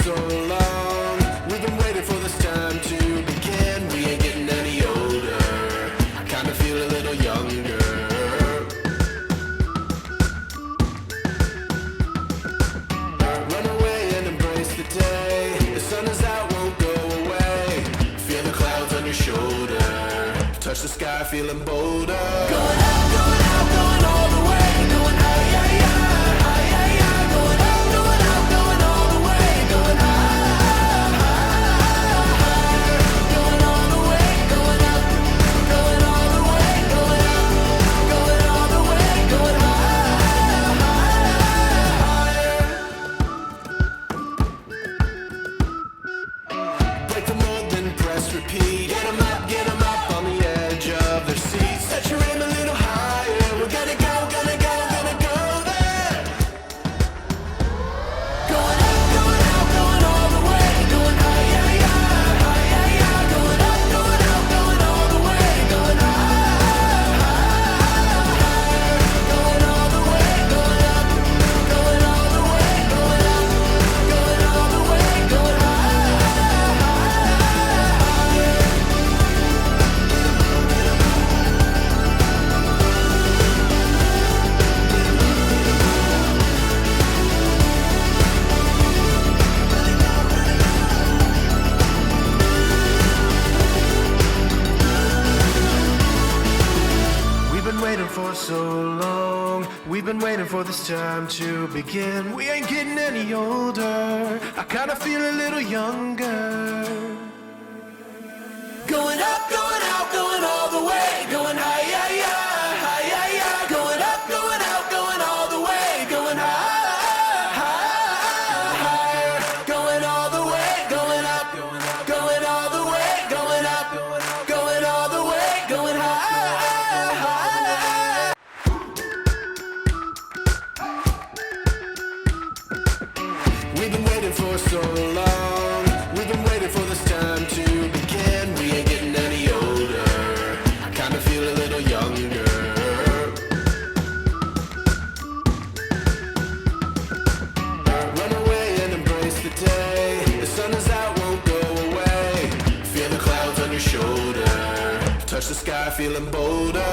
so long. We've been waiting for this time to begin. We ain't getting any older. I kinda feel a little younger. Run away and embrace the day. The sun is out, won't go away. Feel the clouds on your shoulder. Touch the sky, feeling bolder. Going out, going out, going all the way. Going out, yeah, yeah. Repeat. Get 'em up on the edge of their seats. Set your aim a little higher. We're gonna go, gonna go, gonna go there. Going up, going out, going all the way. Going high, yeah, yeah, high, yeah, yeah. Going up, going out, going all the way. Going high, going all the way. Going up, going all the way. Going up, going all the way. Going high. Waiting for so long. We've been waiting for this time to begin. We ain't getting any older. I kinda feel a little younger. Going up, going out, going all the way. Going high, yeah, yeah, high, yeah, yeah. Going up, going out, going all the way. Going high, higher. Going all the way, going up, going all the way. Going up, going all the way. Going high. We've been waiting for so long. We've been waiting for this time to begin. We ain't getting any older. I kinda feel a little younger. Run away and embrace the day. The sun is out, won't go away. Feel the clouds on your shoulder. Touch the sky, feeling bolder.